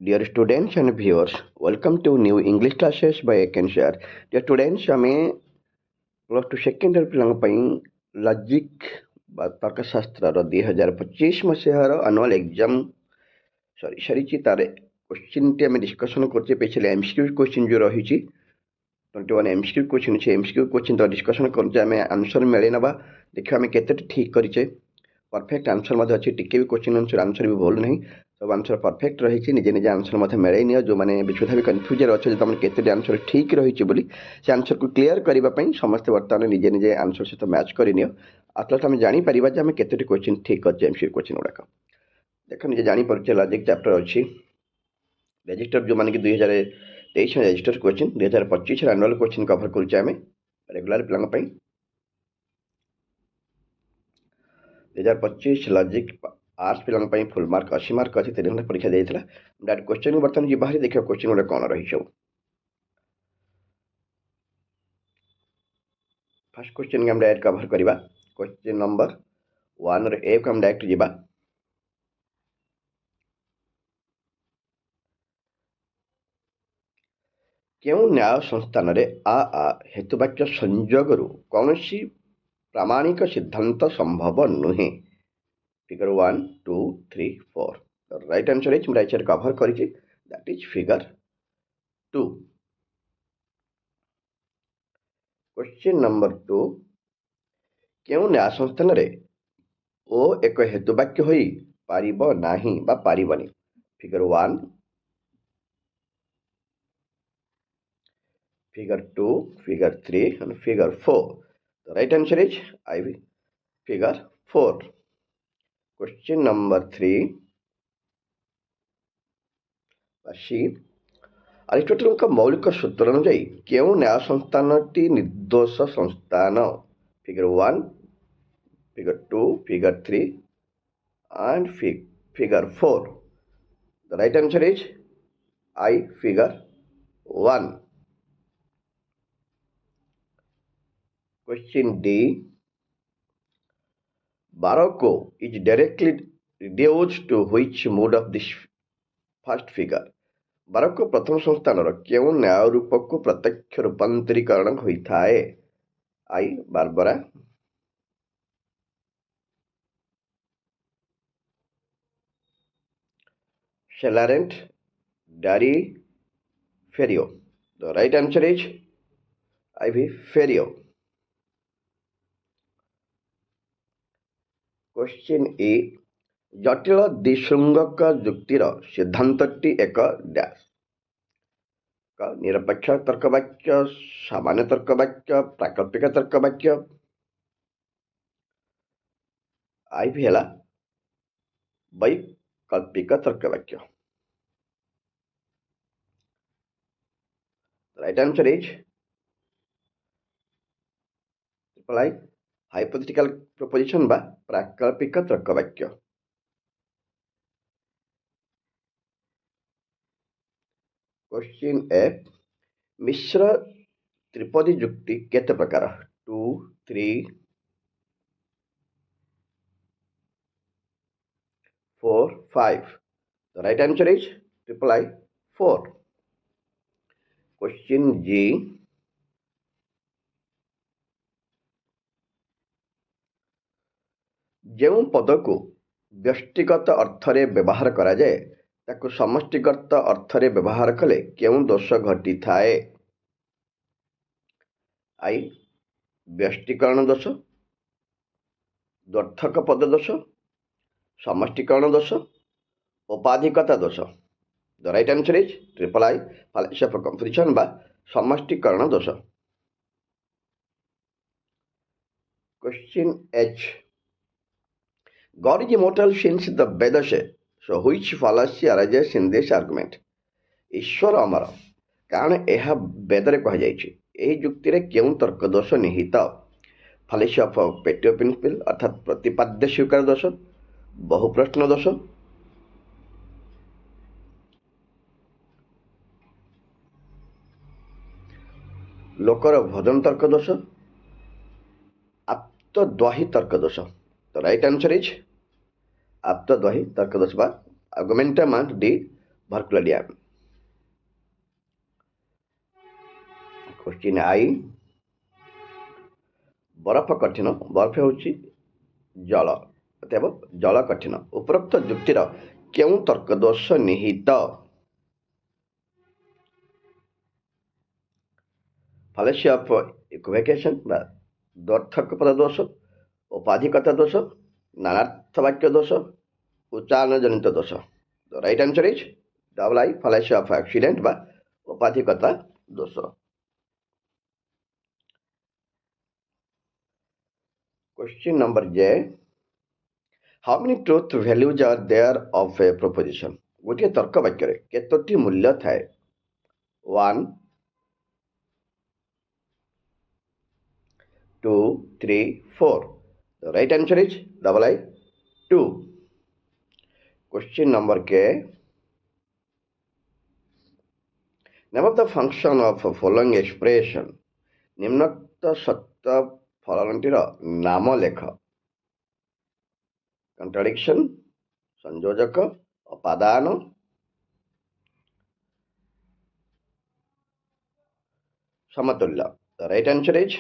Dear students and viewers, welcome to new English classes by Akenshare. Dear students, ଆମେ plus two second year ପିଲାଙ୍କ ପାଇଁ logic ବା ତର୍କଶାସ୍ତ୍ରର 2025 ମସିହାର annual exam ସରିଛି। ତାର କୋଶ୍ଚିନ୍ଟି ଆମେ ଡିସ୍କସନ୍ କରୁଛେ। ସ୍ପେଶାଲି ଏମ୍ସିକ୍ୟୁ କୋଶ୍ଚିନ୍ ଯେଉଁ ରହିଛି 21 ଏମ୍ସିକ୍ୟୁ କୋଶ୍ଚିନ୍ ଅଛି। ଏମ୍ସିକ୍ୟୁ କୋଶ୍ଚିନ୍ ତ ଡିସ୍କସନ୍ କରୁଛେ। ଆମେ ଆନ୍ସର୍ ମିଳେଇ ନେବା, ଦେଖିବା ଆମେ କେତେଟି ଠିକ୍ କରିଛେ। परफेक्ट आंसर मध्य अच्छी टिके भी क्वेश्चन आंसर भी भूल नहीं, सब आंसर परफेक्ट रही। निजे निजे आंसर मध्य मिलई नि जो मैंने विशुद्धा भी कन्फ्यूजन अच्छे तुम केते आंसर ठीक रही बोली से आंसर को क्लीयर करने समस्त बर्तमान निजे निजे आंसर सहित मैच कर आसलट आम जापर जे आम केते क्वेश्चन ठीक कर एमसीक्यू क्वेश्चन गुड़ाक देख निजे जापर लॉजिक चैप्टर अच्छी रजिस्टर जो मैंने कि 2023 register question 2025 annual question cover करें रेगुलर पिला 2025 लॉजिक आर्ट्स पिला फुल मार्क 80 मार्क अच्छी 3 घंटा परीक्षा देता डायरेक्ट क्वेश्चन बर्तमान जी बाहर देखिए क्वेश्चन गुड़ा कौन रही सब। फर्स्ट क्वेश्चन हम डायरेक्ट कवर करवा क्वेश्चन नंबर 1 रे ए को हम डायरेक्ट जीवा। क्यों न्याय संस्थान रे आ हेतुवाक्य संयोग कौन प्रामाणिक सिद्धांत संभव नुहे। Figure 1 2 3 4 right answer is right side cover करिछि that is figure 2। Question number 2 क्यों न्याय संस्थान रे ओ एक हेतुवाक्य होई पारिबो नाही बा पारिबनी। Figure 1 figure 2 figure 3 and figure 4 the right answer is I figure 4। Question number 3 Aristotle का मौलिक सूत्र अनुଯାୟୀ क्यों न्याय संस्थानटी निर्दोष संस्थान। Figure 1 figure 2 figure 3 and figure 4 the right answer is I figure 1। Question D Barocco is directly reduced to which mode of this first figure। बारको प्रथम संस्थान क्यों न्याय रूप को प्रत्यक्ष रूपांतरीकरण होता है। आई Barbara Celarent Darii Ferio the right answer is I भी फेरियो। क्वेश्चन ए जटिल द्विशृंगक जुक्तिर सिद्धांतटी एक डैश निरपेक्ष तर्कवाक्य सामान्य तर्कवाक्य प्राकल्पिक तर्कवाक्य आई भी है वैकल्पिक तर्कवाक्य। Right answer is I hypothetical proposition बा प्राकल्पिक तर्कवाक्य। क्वेश्चन ए मिश्र त्रिपदी जुक्ति केते प्रकार 2 3 4 5 the right answer is I 4। Question जी जो पद को व्यष्टिगत अर्थ रे व्यवहार करा जाए ताको समष्टिगत अर्थ रे व्यवहार कले क्यों दोष घटी थाए। आई व्यष्टिकरण दोष द्वर्थक पद दोष समष्टिकरण दोष उपाधिकता दोष the right answer is I fallacy for competition बा समष्टिकरण दोष। Question H God is immortal since the Vedas, so which fallacy arises in this argument। ईश्वर अमर कारण यह वेदरे कहुई जुक्ति क्यों तर्क दोष निहित। फालेसिया ऑफ पेटियो प्रिंसिपल अर्थात प्रतिपाद्य स्वीकार दोष बहुप्रश्न दोष लोकर भोजन तर्क दोष आप्तद्वाही तर्क दोष। तो राइट आंसर इज आप्तद्वाही तर्क दोष बा आर्गुमेंटम डी ଭରକୁଲା ଡ୍ୟାମ୍। କ୍ୱେଶ୍ଚିନ୍ ଆଇ, ବରଫ କଠିନ, ବରଫ ହେଉଛି ଜଳ, ଅତଏବ ଜଳ କଠିନ। ଉପରୋକ୍ତ ଯୁକ୍ତିର କେଉଁ ତର୍କ ଦୋଷ ନିହିତ? ଫାଲେସି ଅଫ ଇକ୍ୱିଭୋକେସନ୍ ବା ଦ୍ୱର୍ଥକ ପଦ ଦୋଷ, ଉପାଧିକତା ଦୋଷ, ନାନାର୍ଥ ବାକ୍ୟ ଦୋଷ, ଉଚ୍ଚାରଣ ଜନିତ ଦୋଷ। The right answer is double I, fallacy of accident বা উপাধিকতা দোষ। Question number J, how many truth values are there of a proposition? ଗୋଟିଏ ତର୍କ ବାକ୍ୟରେ କେତୋଟି ମୂଲ୍ୟ ଥାଏ? 1, 2, 3, 4. The right answer is double I, 2. Question number K, name of the function of following expression. ନିମ୍ନୋକ୍ତ ସତ୍ୟ ଫଳନଟିର ନାମ ଲେଖ। କଣ୍ଟ୍ରାଡିକ୍ସନ୍, ସଂଯୋଜକ, ଅପାଦାନ, ସମତୁଲ୍ୟ। The right answer is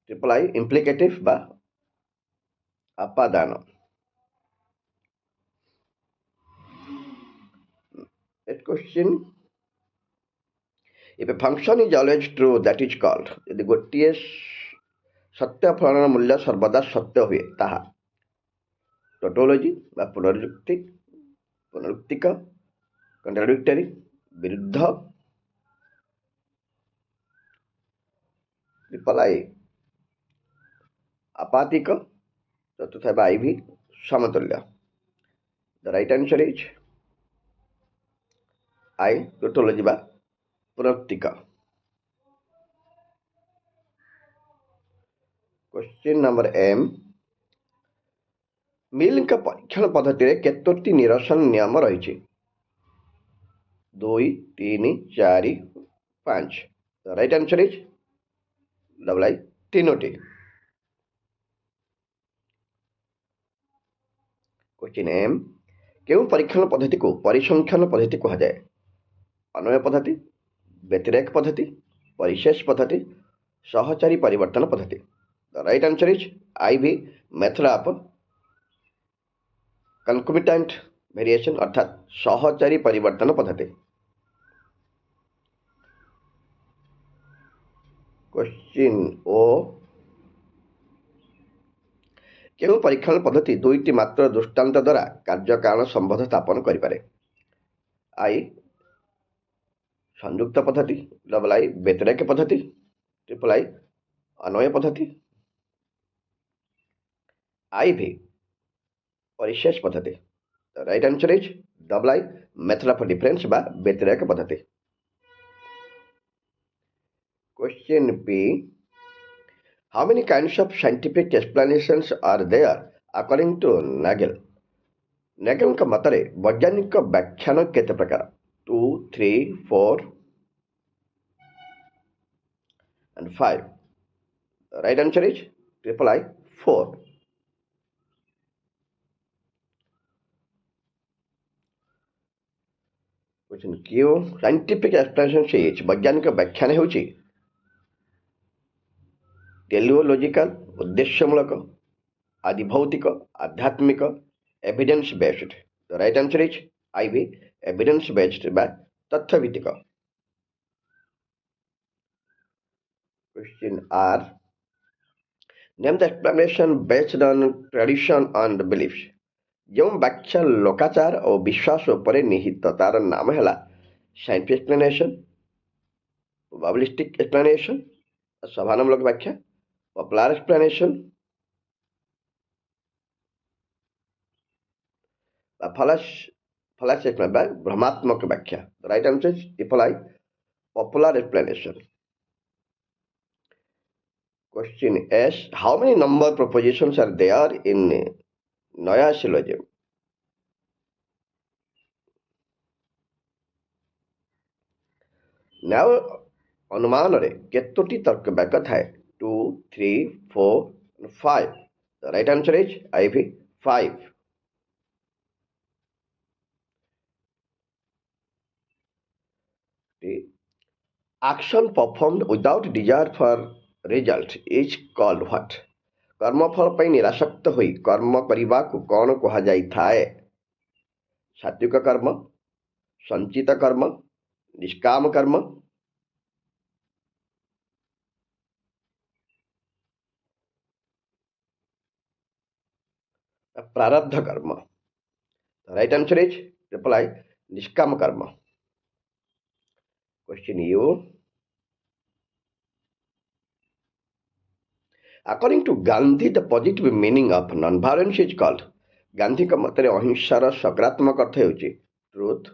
triple I, implicative বা ଅପାଦାନ। Next question, if a function is always true, that is called, ଯଦି ଗୋଟିଏ ସତ୍ୟ ଫଳନର ମୂଲ୍ୟ ସର୍ବଦା ସତ୍ୟ ହୁଏ ତାହା ଟୋଟୋଲୋଜି ବା ପୁନରୁକ୍ତିକ, କଣ୍ଟ୍ରାଡିକ୍ଟରି, ବିରୁଦ୍ଧ, ଟ୍ରିପଲ ଆଇ, ଆପାତିକ, ଚତୁର୍ଥ ହେବା ଆଇଭି, ସମତୁଲ୍ୟ। The right answer is I, tautology ବା ପୁନରୁକ୍ତିକ। Question number M, ମିଲ୍ଙ୍କ ପରୀକ୍ଷଣ ପଦ୍ଧତିରେ କେତୋଟି ନିରସନ ନିୟମ ରହିଛି? 2, 3, 4, 5. The right answer is double I, 3ଟି। Question M, କେଉଁ ପରୀକ୍ଷଣ ପଦ୍ଧତିକୁ ପରିସଂଖ୍ୟାନ ପଦ୍ଧତି କୁହାଯାଏ? ଅନ୍ୱୟ ପଦ୍ଧତି, ବ୍ୟତିରେକ ପଦ୍ଧତି, ପରିଶେଷ ପଦ୍ଧତି, ସହଚାରୀ ପରିବର୍ତ୍ତନ ପଦ୍ଧତି। The right answer is IV, method of concomitant variation অর্থাৎ সহচারী পরিবর্তন পদ্ধতি। Question O, କେଉଁ ପରୀକ୍ଷଣ ପଦ୍ଧତି ଦୁଇଟି ମାତ୍ର ଦୃଷ୍ଟାନ୍ତ ଦ୍ୱାରା କାର୍ଯ୍ୟ କାରଣ ସମ୍ବନ୍ଧ ସ୍ଥାପନ କରିପାରେ? I, ସଂଯୁକ୍ତ ପଦ୍ଧତି, ଡବଲ I, ବ୍ୟତିରେକ ପଦ୍ଧତି, ଟ୍ରିପଲ I, ଅନ୍ୱୟ ପଦ୍ଧତି, IV, ପରିଶେଷ ପଦ୍ଧତି। The right answer is double I, method of difference ବା ବ୍ୟତିରେକ ପଦ୍ଧତି। Question P, how many kinds of scientific explanations are there according to Nagel? Nagelଙ୍କ ମତରେ ବୈଜ୍ଞାନିକ ବ୍ୟାଖ୍ୟାନ କେତେ ପ୍ରକାର? 2, 3, 4 and 5. The right answer is triple I, 4. Question Q, scientific explanation is ବୈଜ୍ଞାନିକ ବ୍ୟାଖ୍ୟାନ ହେଉଛି ଟେଲିଓଲୋଜିକାଲ, ଉଦ୍ଦେଶ୍ୟମୂଳକ, ଆଦିଭୌତିକ, ଆଧ୍ୟାତ୍ମିକ, evidence based. The right answer is IV, evidence based ବା ତଥ୍ୟଭିତ୍ତିକ। Question R, name the explanation based on tradition and beliefs. ଯେଉଁ ବ୍ୟାଖ୍ୟା ଲୋକାଚାର ଓ ବିଶ୍ୱାସ ଉପରେ ନିହିତ ତାର ନାମ ହେଲା ସାଇଣ୍ଟିଫିକ୍ ଏକ୍ସପ୍ଲାନେସନ୍, ପ୍ରୋବାବିଲିଷ୍ଟିକ୍ ଏକ୍ସପ୍ଲାନେସନ୍, ସଭାନମୂଳକ ବ୍ୟାଖ୍ୟା, ପପୁଲାର ଏକ୍ସପ୍ଲାନେସନ୍ ବା ଫଲାସି ବା ଭ୍ରମାତ୍ମକ ବ୍ୟାଖ୍ୟା। The right answer is triple I, popular explanation. Question S, how many number propositions are there in Naya syllogism? ନ୍ୟାୟ ଅନୁମାନରେ କେତୋଟି ତର୍କ ବାକ୍ୟ ଥାଏ? 2, 3, 4 and 5. The right answer is IV, 5. Action performed without desire for result is called what? କର୍ମଫଳ ପାଇଁ ନିରାସକ୍ତ ହୋଇ କର୍ମ କରିବାକୁ କ'ଣ କୁହାଯାଇଥାଏ? ସାତ୍ଵିକ କର୍ମ, ସଞ୍ଚିତ କର୍ମ, ନିଷ୍କାମ କର୍ମ, ପ୍ରାରବ୍ଧ କର୍ମ. The right answer is reply niskama karma. Question you. According to Gandhi, the positive meaning of non-violence is called. ଗାନ୍ଧୀଙ୍କ ମତରେ ଅହିଂସାର ସକାରାତ୍ମକ ଅର୍ଥ ହେଉଛି truth,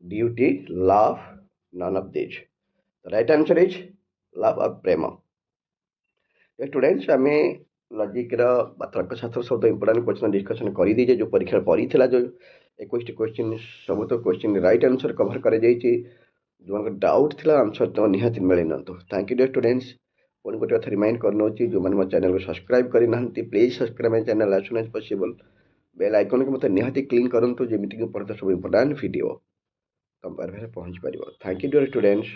duty, love, none of these. The right answer is love or Prem. Students आम लजिक्र तर्कशास्त्र सब important question discussion करदे जो परीक्षा पड़ा जो 21 क्वेश्चन सब तो क्वेश्चन राइट आंसर कवर कर जो डाउट था आंसर तो निहाती मिले ना तो थैंक यू डियर स्टूडेंट्स पुणी गोटे कथा रिमाइंड करना जो मैंने मो चैनल को सब्सक्राइब करना please subscribe my channel as soon as possible bell icon को मतलब निहाती क्लिक करूँ जमीक पढ़ता सब इंपोर्टाट वीडियो तुम पाखे पहुँच पार थैंक यू डियर स्टूडेंट्स।